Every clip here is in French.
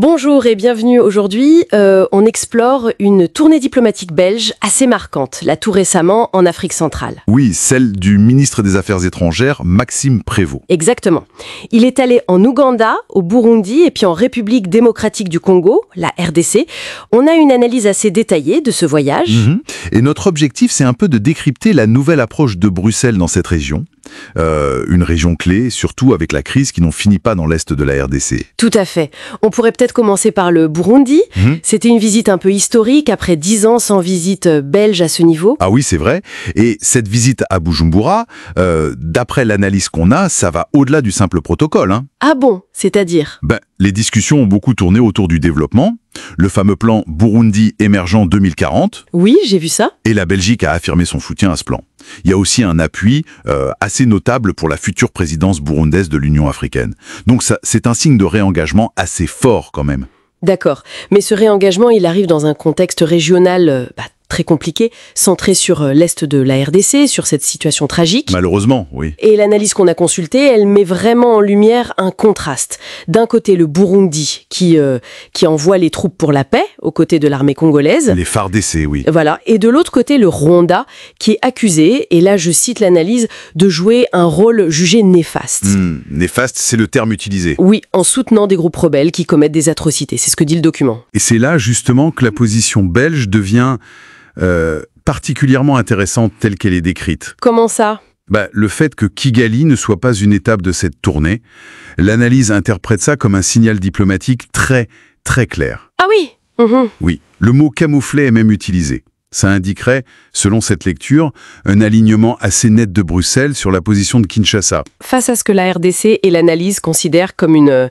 Bonjour et bienvenue. Aujourd'hui, on explore une tournée diplomatique belge assez marquante, là tout récemment en Afrique centrale. Oui, celle du ministre des Affaires étrangères, Maxime Prévost. Exactement. Il est allé en Ouganda, au Burundi et puis en République démocratique du Congo, la RDC. On a une analyse assez détaillée de ce voyage. Et notre objectif, c'est un peu de décrypter la nouvelle approche de Bruxelles dans cette région. Une région clé, surtout avec la crise qui n'en finit pas dans l'est de la RDC. Tout à fait. On pourrait peut-être commencer par le Burundi. C'était une visite un peu historique, après 10 ans sans visite belge à ce niveau. Ah oui, c'est vrai. Et cette visite à Bujumbura, d'après l'analyse qu'on a, ça va au-delà du simple protocole. Ah bon, c'est-à-dire ? Les discussions ont beaucoup tourné autour du développement, le fameux plan Burundi émergent 2040. Oui, j'ai vu ça. Et la Belgique a affirmé son soutien à ce plan. Il y a aussi un appui assez notable pour la future présidence burundaise de l'Union africaine. Donc c'est un signe de réengagement assez fort quand même. D'accord. Mais ce réengagement, il arrive dans un contexte régional très compliqué, centré sur l'est de la RDC, sur cette situation tragique. Malheureusement, oui. Et l'analyse qu'on a consultée, elle met vraiment en lumière un contraste. D'un côté, le Burundi, qui envoie les troupes pour la paix, aux côtés de l'armée congolaise. Les FARDC, oui. Voilà. Et de l'autre côté, le Rwanda, qui est accusé, et là je cite l'analyse, de jouer un rôle jugé néfaste. Néfaste, c'est le terme utilisé. Oui, en soutenant des groupes rebelles qui commettent des atrocités. C'est ce que dit le document. Et c'est là, justement, que la position belge devient particulièrement intéressante telle qu'elle est décrite. Comment ça ? Le fait que Kigali ne soit pas une étape de cette tournée, l'analyse interprète ça comme un signal diplomatique très, très clair. Ah oui. Oui, le mot camouflet est même utilisé. Ça indiquerait, selon cette lecture, un alignement assez net de Bruxelles sur la position de Kinshasa. Face à ce que la RDC et l'analyse considèrent comme une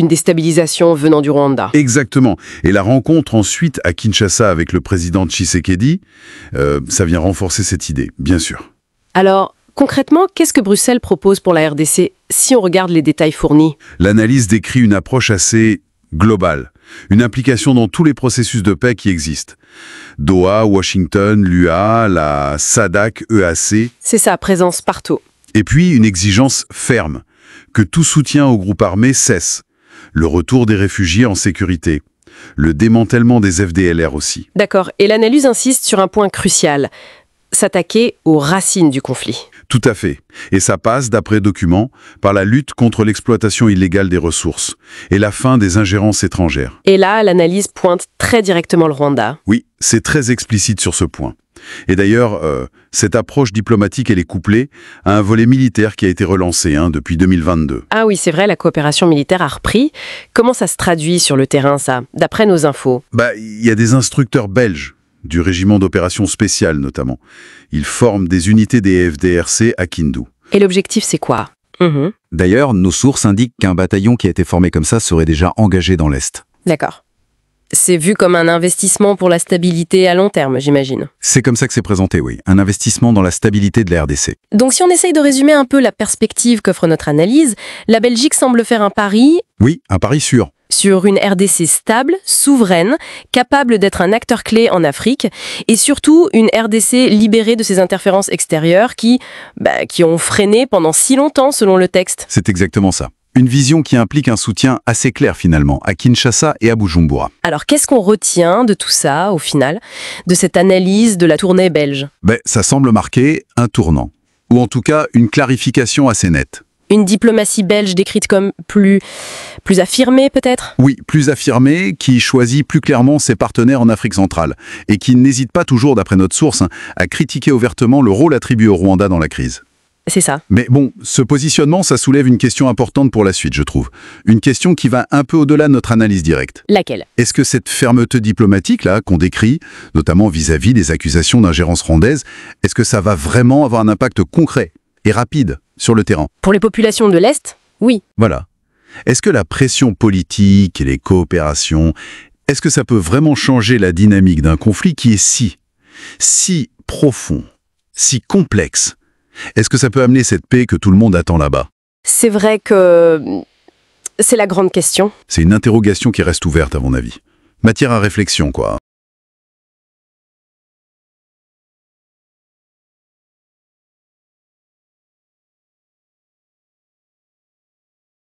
déstabilisation venant du Rwanda. Exactement. Et la rencontre ensuite à Kinshasa avec le président Tshisekedi, ça vient renforcer cette idée, bien sûr. Alors, concrètement, qu'est-ce que Bruxelles propose pour la RDC si on regarde les détails fournis ? L'analyse décrit une approche assez globale, une implication dans tous les processus de paix qui existent. Doha, Washington, l'UA, la SADC, EAC. C'est ça, présence partout. Et puis une exigence ferme, que tout soutien aux groupes armés cesse. Le retour des réfugiés en sécurité. Le démantèlement des FDLR aussi. D'accord. Et l'analyse insiste sur un point crucial. S'attaquer aux racines du conflit. Tout à fait. Et ça passe, d'après documents, par la lutte contre l'exploitation illégale des ressources et la fin des ingérences étrangères. Et là, l'analyse pointe très directement le Rwanda. Oui, c'est très explicite sur ce point. Et d'ailleurs, cette approche diplomatique, elle est couplée à un volet militaire qui a été relancé depuis 2022. Ah oui, c'est vrai, la coopération militaire a repris. Comment ça se traduit sur le terrain, ça, d'après nos infos ? Il y a des instructeurs belges, du régiment d'opérations spéciales notamment. Ils forment des unités des FDRC à Kindu. Et l'objectif, c'est quoi ? D'ailleurs, nos sources indiquent qu'un bataillon qui a été formé comme ça serait déjà engagé dans l'Est. D'accord. C'est vu comme un investissement pour la stabilité à long terme, j'imagine. C'est comme ça que c'est présenté, oui. Un investissement dans la stabilité de la RDC. Donc si on essaye de résumer un peu la perspective qu'offre notre analyse, la Belgique semble faire un pari... Oui, un pari sûr. Sur une RDC stable, souveraine, capable d'être un acteur clé en Afrique, et surtout une RDC libérée de ses interférences extérieures qui ont freiné pendant si longtemps selon le texte. C'est exactement ça. Une vision qui implique un soutien assez clair finalement, à Kinshasa et à Bujumbura. Alors qu'est-ce qu'on retient de tout ça, au final, de cette analyse de la tournée belge ? Ça semble marquer un tournant, ou en tout cas une clarification assez nette. Une diplomatie belge décrite comme plus affirmée, peut-être ? Oui, plus affirmée, qui choisit plus clairement ses partenaires en Afrique centrale, et qui n'hésite pas toujours, d'après notre source, à critiquer ouvertement le rôle attribué au Rwanda dans la crise. C'est ça. Mais bon, ce positionnement, ça soulève une question importante pour la suite, je trouve. Une question qui va un peu au-delà de notre analyse directe. Laquelle ? Est-ce que cette fermeté diplomatique, là, qu'on décrit, notamment vis-à-vis des accusations d'ingérence rwandaise, est-ce que ça va vraiment avoir un impact concret et rapide sur le terrain ? Pour les populations de l'Est, oui. Voilà. Est-ce que la pression politique et les coopérations, est-ce que ça peut vraiment changer la dynamique d'un conflit qui est si profond, si complexe ? Est-ce que ça peut amener cette paix que tout le monde attend là-bas ? C'est vrai que c'est la grande question. C'est une interrogation qui reste ouverte à mon avis. Matière à réflexion, quoi.